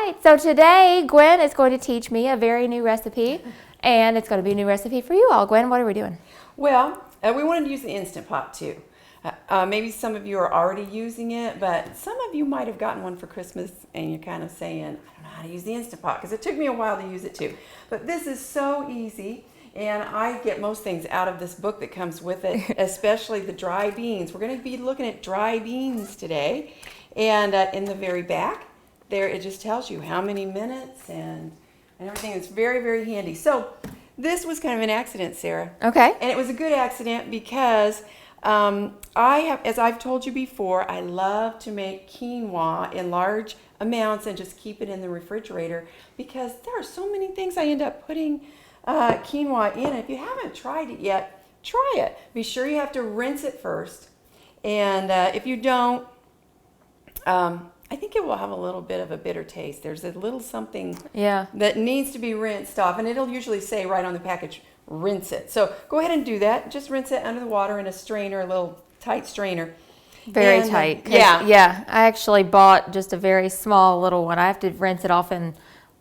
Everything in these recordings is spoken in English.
right, so today Gwen is going to teach me a very new recipe, and it's going to be a new recipe for you all. Gwen, what are we doing? Well, we wanted to use the Instant Pot too. Maybe some of you are already using it, but some of you might have gotten one for Christmas and you're kind of saying, I don't know how to use the Instant Pot because it took me a while to use it too. But this is so easy, and I get most things out of this book that comes with it, especially the dry beans. We're going to be looking at dry beans today, and in the very back there it just tells you how many minutes and everything. It's very, very handy. So this was kind of an accident, Sarah. Okay. And it was a good accident because as I've told you before, I love to make quinoa in large amounts and just keep it in the refrigerator because there are so many things I end up putting quinoa in. If you haven't tried it yet, try it. Be sure you have to rinse it first. And if you don't, I think it will have a little bit of a bitter taste. There's a little something that needs to be rinsed off, and it'll usually say right on the package, rinse it. So go ahead and do that. Just rinse it under the water in a strainer, a little tight strainer. Very tight. Yeah. I actually bought just a very small little one. I have to rinse it off in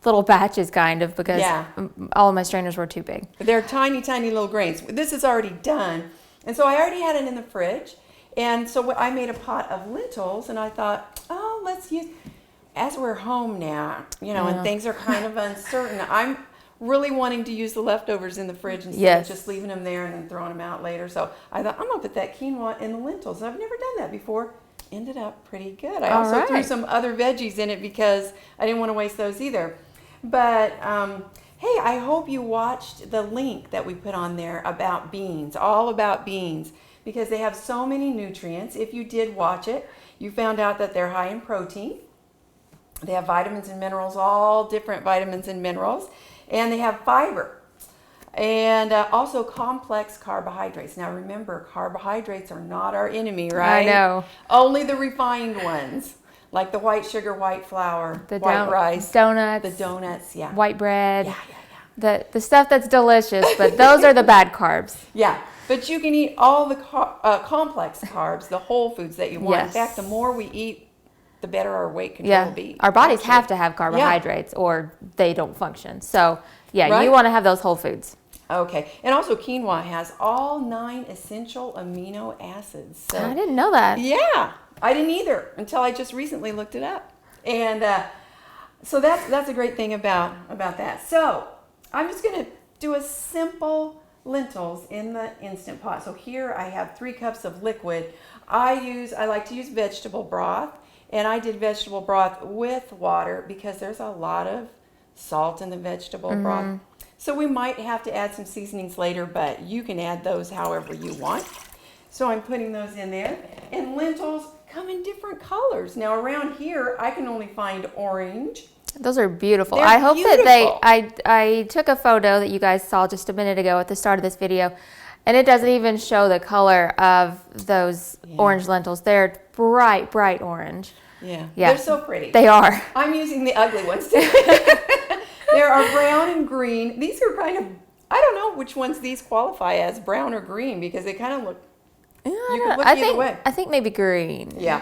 little batches kind of because all of my strainers were too big. They're tiny, tiny little grains. This is already done. And so I already had it in the fridge. And so I made a pot of lentils, and I thought, oh, let's use, as we're home now, and things are kind of uncertain, I'm really wanting to use the leftovers in the fridge instead of just leaving them there and then throwing them out later. So I thought, I'm going to put that quinoa in the lentils. I've never done that before. Ended up pretty good. I also threw some other veggies in it because I didn't want to waste those either. But hey, I hope you watched the link that we put on there about beans, all about beans, because they have so many nutrients. If you did watch it, you found out that they're high in protein. They have vitamins and minerals, all different vitamins and minerals, and they have fiber and also complex carbohydrates. Now remember, carbohydrates are not our enemy, right? I know. Only the refined ones, like the white sugar, white flour, white rice, donuts, white bread, the stuff that's delicious, but those are the bad carbs. Yeah. But you can eat all the complex carbs, the whole foods that you want. In fact, the more we eat, the better our weight control will be. Our bodies have to have carbohydrates or they don't function. So, you want to have those whole foods. Okay. And also quinoa has all 9 essential amino acids. So, I didn't know that. Yeah. I didn't either until I just recently looked it up. And so that's a great thing about that. So, I'm just going to do a simple lentils in the Instant Pot. So here I have 3 cups of liquid. I like to use vegetable broth, and I did vegetable broth with water because there's a lot of salt in the vegetable broth. So we might have to add some seasonings later, but you can add those however you want. So I'm putting those in there. And lentils come in different colors. Now around here I can only find orange. Those are beautiful. They're I hope beautiful. that I took a photo that you guys saw just a minute ago at the start of this video, and it doesn't even show the color of those orange lentils. They're bright, bright orange. Yeah. They're so pretty. They are. I'm using the ugly ones too. There are brown and green. These are kind of, I don't know which ones these qualify as, brown or green, because they kind of look, you can look either way. I think maybe green. Yeah.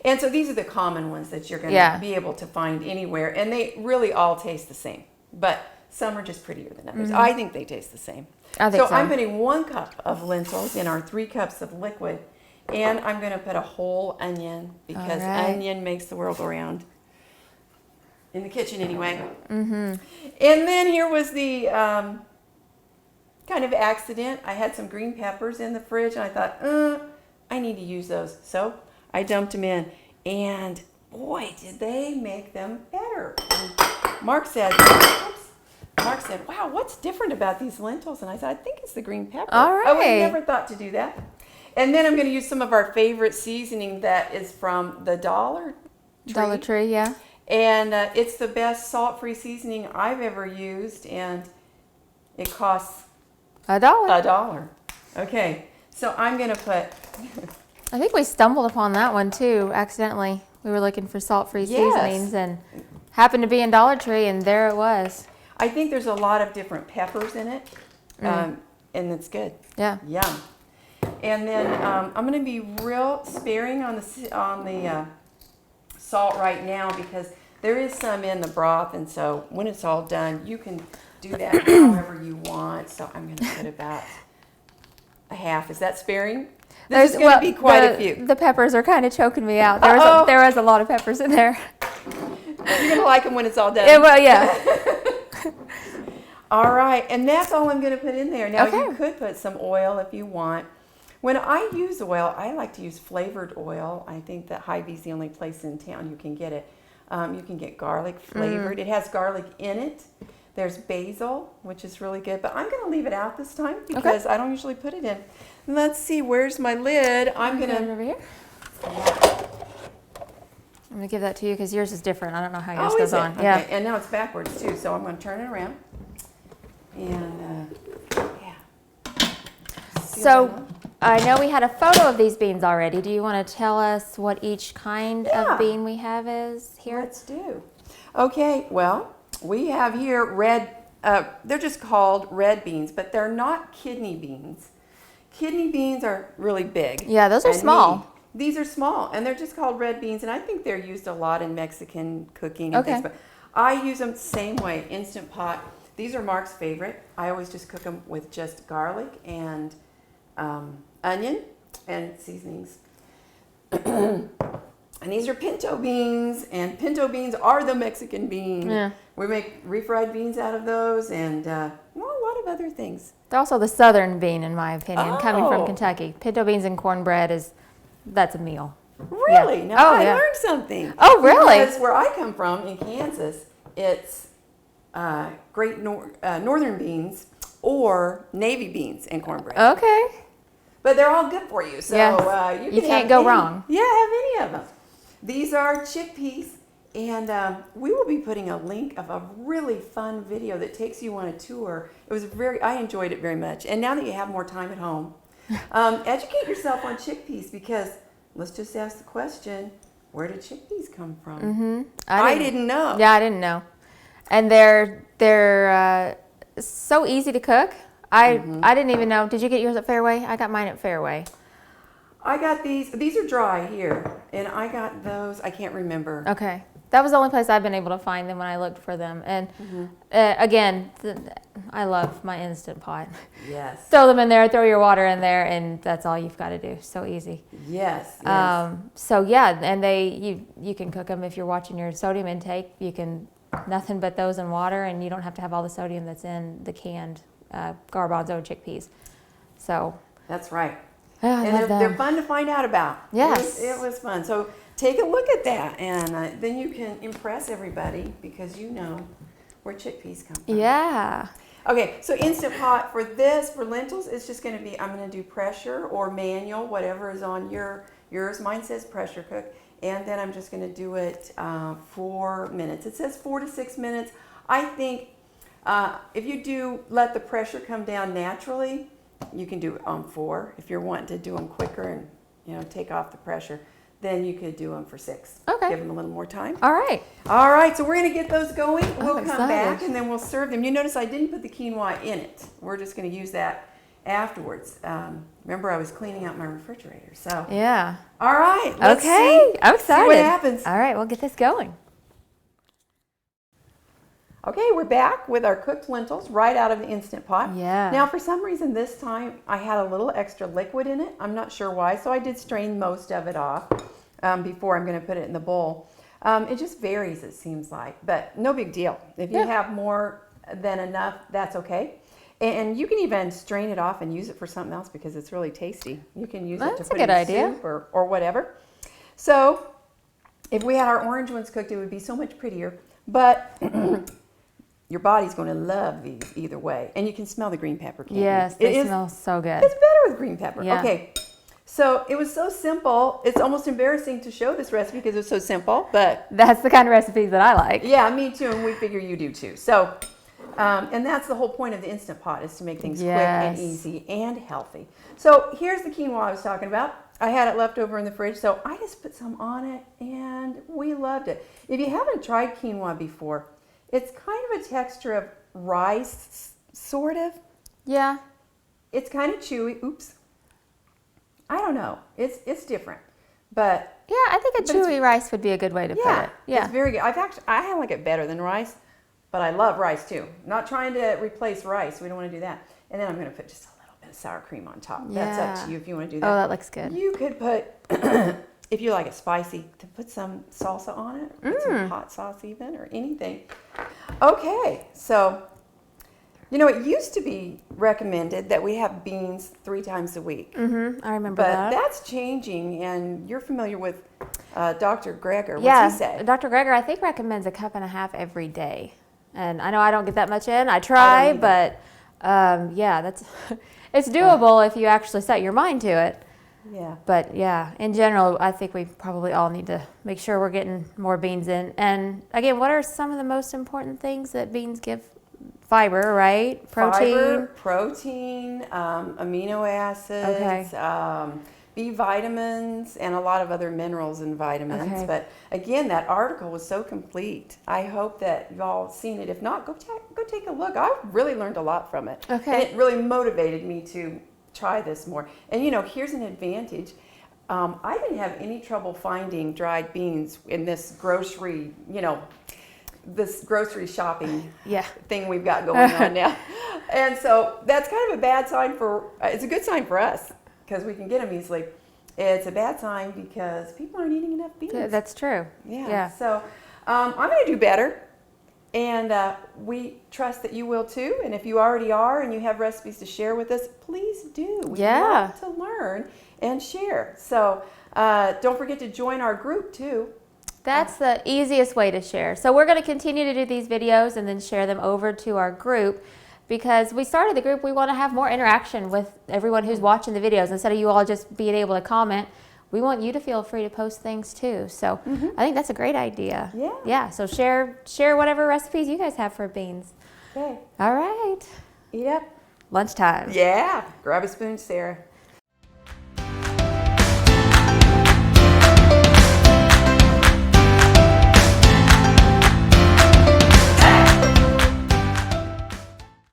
And so these are the common ones that you're going to be able to find anywhere. And they really all taste the same. But some are just prettier than others. I think they taste the same. I think so. I'm putting 1 cup of lentils in our 3 cups of liquid. And I'm going to put a whole onion because onion makes the world go round. In the kitchen anyway. And then here was the kind of accident. I had some green peppers in the fridge and I thought, I need to use those. So I dumped them in, and boy, did they make them better. And Mark said, wow, what's different about these lentils? And I said, I think it's the green pepper. All right. I would have never thought to do that. And then I'm going to use some of our favorite seasoning that is from the Dollar Tree. Yeah. And it's the best salt-free seasoning I've ever used, and it costs $1. $1. Okay, so I'm going to put... I think we stumbled upon that one too, accidentally. We were looking for salt-free seasonings and happened to be in Dollar Tree, and there it was. I think there's a lot of different peppers in it, and it's good. Yeah. Yum. And then I'm going to be real sparing on the salt right now because There is some in the broth, and so when it's all done, you can do that however you want. So I'm going to put about a half. Is that sparing? This is going to be quite a few. The peppers are kind of choking me out. There was a lot of peppers in there. You're going to like them when it's all done. Yeah, well, yeah. All right, and that's all I'm going to put in there. Now, Okay. you could put some oil if you want. When I use oil, I like to use flavored oil. I think that Hy-Vee's the only place in town you can get it. You can get garlic flavored. It has garlic in it. There's basil, which is really good, but I'm going to leave it out this time because I don't usually put it in. Let's see, where's my lid? I'm going to... over here. I'm going to give that to you because yours is different. I don't know how yours Oh, goes is it? on. Okay. Yeah. And now it's backwards too, so I'm going to turn it around. And yeah. So I know we had a photo of these beans already. Do you want to tell us what each kind of bean we have is here? Let's do. Okay, well, we have here red, they're just called red beans, but they're not kidney beans. Kidney beans are really big. Yeah, those are and small. meaty. These are small, and they're just called red beans, and I think they're used a lot in Mexican cooking and things, but I use them the same way, Instant Pot. These are Mark's favorite. I always just cook them with just garlic and onion and seasonings. And these are pinto beans, and pinto beans are the Mexican bean. Yeah. We make refried beans out of those, and well, a lot of other things. They're also the southern bean, in my opinion, coming from Oh. Kentucky. Pinto beans and cornbread that's a meal. Really? Yeah. Now Oh, I yeah. learned something. Oh, really? Because where I come from in Kansas, it's great northern beans or navy beans and cornbread. Okay. But they're all good for you, so Yes. you You can can't have go any. wrong. Yeah, have any of them. These are chickpeas, and we will be putting a link of a really fun video that takes you on a tour. I enjoyed it very much. And now that you have more time at home, educate yourself on chickpeas, because let's just ask the question, where did chickpeas come from? Mm-hmm. I didn't know. Yeah, I didn't know. And they're so easy to cook. I didn't even know. Did you get yours at Fairway? I got mine at Fairway. I got these are dry here, and I got those, I can't remember. Okay. That was the only place I've been able to find them when I looked for them. And again, I love my Instant Pot. Yes. Throw them in there, throw your water in there, and that's all you've got to do. So easy. Yes. So yeah, and you can cook them if you're watching your sodium intake. You can nothing but those in water, and you don't have to have all the sodium that's in the canned garbanzo chickpeas. So That's right. I And love they're them. fun to find out about. Yes. It was fun. So take a look at that, and then you can impress everybody because you know where chickpeas come from. Yeah. Okay, so Instant Pot for lentils, it's just going to be, I'm going to do pressure or manual, whatever is on yours. Mine says pressure cook. And then I'm just going to do it 4 minutes. It says 4 to 6 minutes. I think if you do let the pressure come down naturally, you can do it on 4. If you're wanting to do them quicker and take off the pressure, then you could do them for 6. Okay. Give them a little more time. All right. All right, so we're going to get those going. We'll come excited. back and then we'll serve them. You notice I didn't put the quinoa in it. We're just going to use that afterwards. Remember, I was cleaning out my refrigerator. So Yeah. all right, let's Okay. see. I'm excited. See what happens. All right, we'll get this going. Okay, we're back with our cooked lentils right out of the Instant Pot. Yeah. Now, for some reason this time I had a little extra liquid in it. I'm not sure why, so I did strain most of it off before I'm going to put it in the bowl. It just varies, it seems like, but no big deal. If you have more than enough, that's okay. And you can even strain it off and use it for something else because it's really tasty. You can use it to That's put a good in idea. soup or whatever. So if we had our orange ones cooked, it would be so much prettier. But your body's going to love these either way. And you can smell the green pepper, can't Yes, you? they smell so good. It's better with green pepper. Yeah. Okay. So it was so simple. It's almost embarrassing to show this recipe because it's so simple. But That's the kind of recipes that I like. yeah, me too. And we figure you do too. So, and that's the whole point of the Instant Pot, is to make things quick and easy and healthy. So here's the quinoa I was talking about. I had it left over in the fridge, so I just put some on it, and we loved it. If you haven't tried quinoa before, it's kind of a texture of rice, sort of. Yeah. It's kind of chewy. Oops. I don't know. It's different. But Yeah, I think a chewy rice would be a good way to put it. it's very good. I like it better than rice, but I love rice too. Not trying to replace rice. We don't want to do that. And then I'm going to put just a little bit of sour cream on top. That's up to you if you want to do that. Oh, that looks good. You could put, if you like it spicy, to put some salsa on it, put some hot sauce even, or anything. Okay, so, you know, it used to be recommended that we have beans 3 times a week. I remember But that. that's changing, and you're familiar with Dr. Greger. What's he say? Dr. Greger, I think, recommends 1.5 cups every day. And I know I don't get that much in. I try, but yeah, that's it's doable if you actually set your mind to it. Yeah. But yeah, in general, I think we probably all need to make sure we're getting more beans in. And again, what are some of the most important things that beans give? Fiber, right? Protein. Protein, amino acids, B vitamins, and a lot of other minerals and vitamins. Okay. But again, that article was so complete. I hope that y'all seen it. If not, go take a look. I really learned a lot from it. Okay. And it really motivated me to try this more. And you know, here's an advantage. I didn't have any trouble finding dried beans in this grocery, this grocery shopping thing we've got going on now. And so that's kind of a bad sign it's a good sign for us because we can get them easily. It's a bad sign because people aren't eating enough beans. That's true. Yeah. So I'm going to do better. And we trust that you will too. And if you already are and you have recipes to share with us, please do. We love to learn and share. So don't forget to join our group too. That's the easiest way to share. So we're going to continue to do these videos and then share them over to our group because we started the group. We want to have more interaction with everyone who's watching the videos. Instead of you all just being able to comment, we want you to feel free to post things too. So I think that's a great idea. Yeah. So share whatever recipes you guys have for beans. Okay. All right. Eat up. Lunchtime. Yeah. Grab a spoon, Sarah.